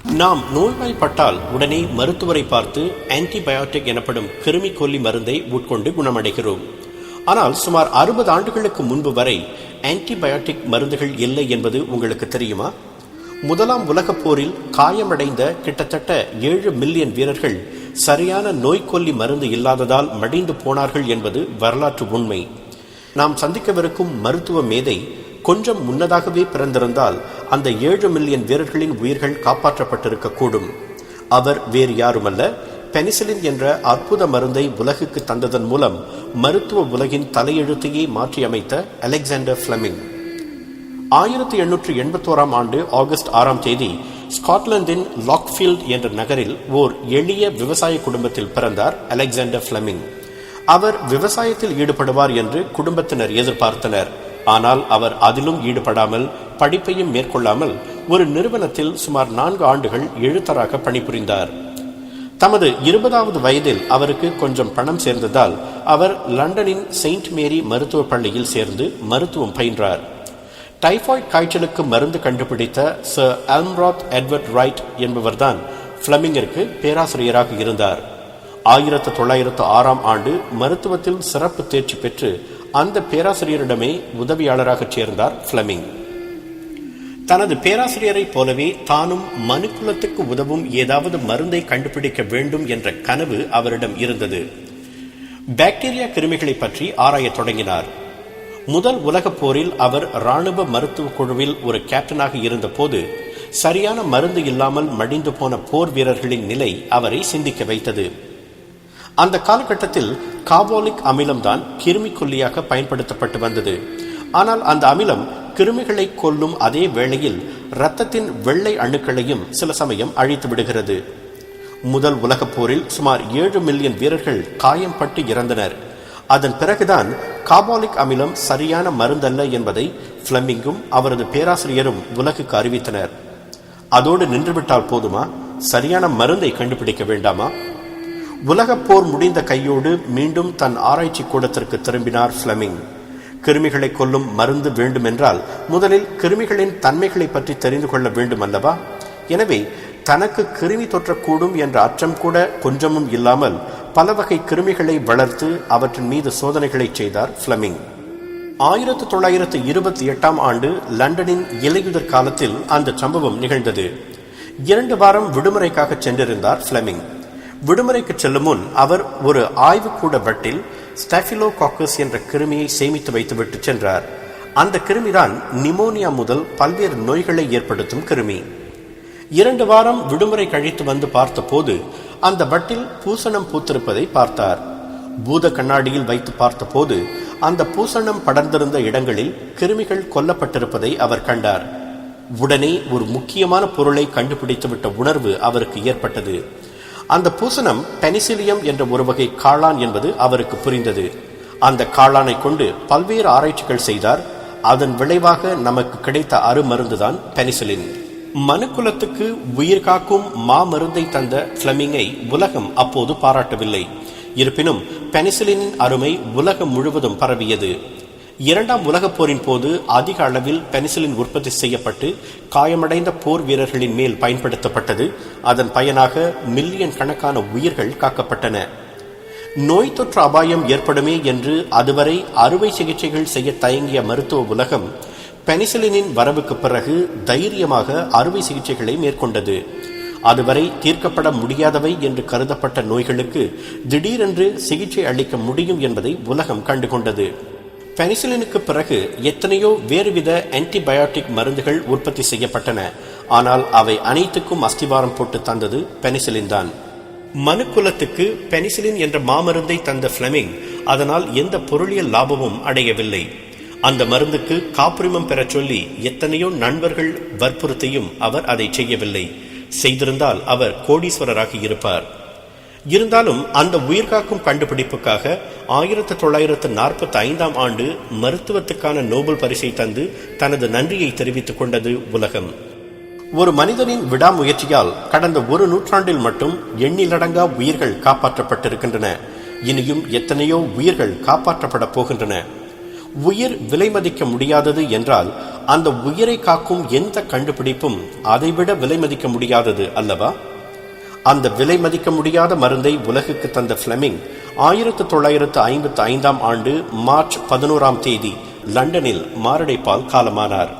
நாம் நோய்வாய்ப்பட்டால் உடனே மருத்துவரை பார்த்து ஆன்டிபயோட்டிக் எனப்படும் கிருமி கொல்லி மருந்தை உட்கொண்டு குணமடைகிறோம். ஆனால் சுமார் 60 ஆண்டுகளுக்கு முன்பு வரை ஆன்டிபயோட்டிக் மருந்துகள் இல்லை என்பது உங்களுக்கு தெரியுமா? முதலாம் உலகப் போரில் காயமடைந்த கிட்டத்தட்ட 7 மில்லியன் வீரர்கள் சரியான நோய்க்கொல்லி மருந்து இல்லாததால் மடிந்து போனார்கள் என்பது வரலாற்று உண்மை. நாம் சந்திக்கவிருக்கும் மருத்துவ மேதை கொஞ்சம் முன்னதாகவே பிறந்திருந்தால் அந்த 7 மில்லியன் வீரர்களின் உயிர்கள் காப்பாற்றப்பட்டிருக்கக்கூடும். அவர் வேறு யாருமல்ல, பெனிசிலின் என்ற அற்புத மருந்தை உலகுக்கு தந்ததன் மூலம் மருத்துவ உலகின் தலையெழுத்தையே மாற்றியமைத்த அலெக்சாண்டர் ஃபிளெமிங். 1881 ஆண்டு ஆகஸ்ட் 6ஆம் தேதி ஸ்காட்லாந்தின் லாக்ஃபீல்ட் என்ற நகரில் ஓர் எளிய விவசாய குடும்பத்தில் பிறந்தார் அலெக்சாண்டர் ஃபிளெமிங். அவர் விவசாயத்தில் ஈடுபடுவார் என்று குடும்பத்தினர் எதிர்பார்த்தனர். ஆனால் அவர் அதிலும் ஈடுபடாமல் படிப்பையும் மேற்கொள்ளாமல் ஒரு நிறுவனத்தில் சுமார் 4 ஆண்டுகள் எழுத்தராக பணிபுரிந்தார். தமது 20வது வயதில் அவருக்கு கொஞ்சம் பணம் சேர்ந்ததால் அவர் லண்டனின் செயின்ட் மேரி மருத்துவ பள்ளியில் சேர்ந்து மருத்துவம் பயின்றார். டைபாய்டு காய்ச்சலுக்கு மருந்து கண்டுபிடித்த சர் ஆல்ம்ராத் எட்வர்ட் ரைட் என்பவர்தான் ஃபிளெமிங்கிற்கு பேராசிரியராக இருந்தார். 1906ஆம் ஆண்டு மருத்துவத்தில் சிறப்பு தேர்ச்சி பெற்று அந்த பேராசிரியரிடமே உதவியாளராக சேர்ந்தார் ஃபிளெமிங். தனது பேராசிரியரை போலவே தானும் மனுக்குலத்துக்கு உதவும் ஏதாவது மருந்தை கண்டுபிடிக்க வேண்டும் என்ற கனவு அவரிடம் இருந்தது. பாக்டீரியா கிருமிகளை பற்றி ஆராயத் தொடங்கினார். முதல் உலகப் போரில் அவர் இராணுவ மருத்துவ குழுவில் ஒரு கேப்டனாக இருந்த போது சரியான மருந்து இல்லாமல் மடிந்து போன போர் வீரர்களின் நிலை அவரை சிந்திக்க வைத்தது. அந்த காலகட்டத்தில் காபோலிக் அமிலம்தான் கிருமி கொல்லியாக பயன்படுத்தப்பட்டு வந்தது. ஆனால் அந்த அமிலம் கிருமிகளை கொல்லும் அதே வேளையில் இரத்தத்தின் வெள்ளை அணுக்களையும் சில சமயம் அழித்து விடுகிறது. முதல் உலகப் போரில் சுமார் 7 மில்லியன் வீரர்கள் காயம் பட்டு இறந்தனர். அதன் பிறகுதான் காபோலிக் அமிலம் சரியான மருந்தல்ல என்பதை ஃபிளெமிங்கும் அவரது பேராசிரியரும் உலகுக்கு அறிவித்தனர். அதோடு நின்றுவிட்டால் போதுமா? சரியான மருந்தை கண்டுபிடிக்க வேண்டாமா? உலகப் போர் முடிந்த கையோடு மீண்டும் தன் ஆராய்ச்சி கூடத்திற்கு திரும்பினார் ஃபிளெமிங். கிருமிகளை கொல்லும் மருந்து வேண்டுமென்றால் முதலில் கிருமிகளின் தன்மைகளை பற்றி தெரிந்து கொள்ள வேண்டும் அல்லவா? எனவே தனக்கு கிருமி தொற்றக்கூடும் என்ற அச்சம் கூட கொஞ்சமும் இல்லாமல் பல வகை கிருமிகளை வளர்த்து அவற்றின் மீது சோதனைகளை செய்தார் ஃபிளெமிங். 1928ஆம் ஆண்டு லண்டனின் இலையுதிர் காலத்தில் அந்த சம்பவம் நிகழ்ந்தது. 2 வாரம் விடுமுறைக்காக சென்றிருந்தார் ஃபிளெமிங். விடுமுறைக்கு செல்லும் முன் அவர் ஒரு ஆய்வுக்கூட வட்டில் ஸ்டாஃபிலோகாக்கஸ் என்ற கிருமியை சேமித்து வைத்துவிட்டு சென்றார். அந்த கிருமிதான் நிமோனியா முதல் பல்வேறு நோய்களை ஏற்படுத்தும் கிருமி. 2 வாரம் விடுமுறை கழித்து வந்து பார்த்த போது அந்த வட்டில் பூசணம் பூத்திருப்பதை பார்த்தார். பூத கண்ணாடியில் வைத்து பார்த்த போது அந்த பூசணம் படர்ந்திருந்த இடங்களில் கிருமிகள் கொல்லப்பட்டிருப்பதை அவர் கண்டார். உடனே ஒரு முக்கியமான பொருளை கண்டுபிடித்துவிட்ட உணர்வு அவருக்கு ஏற்பட்டது. அந்த பூசணம் பெனிசிலியம் என்ற ஒரு வகை காளான் என்பது அவருக்கு புரிந்தது. அந்த காளானை கொண்டு பல்வேறு ஆராய்ச்சிகள் செய்தார். அதன் விளைவாக நமக்கு கிடைத்த அருமருந்துதான் பெனிசிலின். மனுக்குலத்துக்கு உயிர் காக்கும் மாமருந்தை தந்த ஃபிளெமிங்கை உலகம் அப்போது பாராட்டவில்லை. இருப்பினும் பெனிசிலினின் அருமை உலகம் முழுவதும் பரவியது. 2ஆம் உலகப் போரின் போது அதிக அளவில் பெனிசிலின் உற்பத்தி செய்யப்பட்டு காயமடைந்த போர் வீரர்களின் மேல் பயன்படுத்தப்பட்டது. அதன் பயனாக மில்லியன் கணக்கான உயிர்கள் காக்கப்பட்டன. நோய் தொற்று அபாயம் ஏற்படுமே என்று அதுவரை அறுவை சிகிச்சைகள் செய்ய தயங்கிய மருத்துவ உலகம் பெனிசிலினின் வரவுக்கு பிறகு தைரியமாக அறுவை சிகிச்சைகளை மேற்கொண்டது. அதுவரை தீர்க்கப்பட முடியாதவை என்று கருதப்பட்ட நோய்களுக்கு திடீரென்று சிகிச்சை அளிக்க முடியும் என்பதை உலகம் கண்டுகொண்டது. பெனிசிலினுக்கு பிறகு எத்தனையோ வேறுவித ஆன்டிபயோட்டிக் மருந்துகள் உற்பத்தி செய்யப்பட்டன. ஆனால் அவை அனைத்துக்கும் அஸ்திவாரம் போட்டு தந்தது பெனிசிலின் தான். மனுக்குலத்துக்கு பெனிசிலின் என்ற மாமருந்தை தந்த ஃபிளெமிங் அதனால் எந்த பொருளியல் லாபமும் அடையவில்லை. அந்த மருந்துக்கு காப்புரிமம் பெறச் சொல்லி எத்தனையோ நண்பர்கள் வற்புறுத்தியும் அவர் அதை செய்யவில்லை. செய்திருந்தால் அவர் கோடீஸ்வரராகி இருப்பார். இருந்தாலும் அந்த உயிர்காக்கும் கண்டுபிடிப்புக்காக 1945ஆம் ஆண்டு மருத்துவத்துக்கான நோபல் பரிசை தந்து தனது நன்றியை தெரிவித்துக் கொண்டது உலகம். ஒரு மனிதனின் விடாமுயற்சியால் கடந்த 1 நூற்றாண்டில் மட்டும் எண்ணிலடங்கா உயிர்கள் காப்பாற்றப்பட்டிருக்கின்றன. இனியும் எத்தனையோ உயிர்கள் காப்பாற்றப்பட போகின்றன. உயிர் விலை மதிக்க முடியாதது என்றால் அந்த உயிரை காக்கும் எந்த கண்டுபிடிப்பும் அதைவிட விலை மதிக்க முடியாதது அல்லவா? அந்த விலை மதிக்க முடியாத மருந்தை உலகுக்கு தந்த பிளெமிங் 1955 ஆண்டு மார்ச் 11 லண்டனில் மாரடைப்பால் காலமானார்.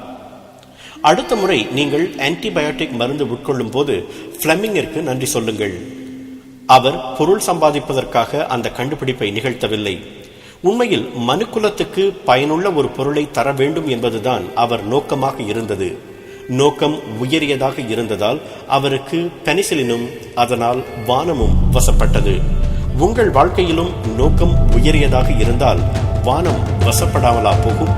அடுத்த முறை நீங்கள் ஆன்டிபயோட்டிக் மருந்து உட்கொள்ளும் போது பிளெமிங்கிற்கு நன்றி சொல்லுங்கள். அவர் பொருள் சம்பாதிப்பதற்காக அந்த கண்டுபிடிப்பை நிகழ்த்தவில்லை. உண்மையில் மனுக்குலத்துக்கு பயனுள்ள ஒரு பொருளை தர வேண்டும் என்பதுதான் அவர் நோக்கமாக இருந்தது. நோக்கம் உயரியதாக இருந்ததால் அவருக்கு பெனிசிலினும் அதனால் வானமும் வசப்பட்டது. உங்கள் வாழ்க்கையிலும் நோக்கம் உயரியதாக இருந்தால் வானம் வசப்படாமலா போகும்?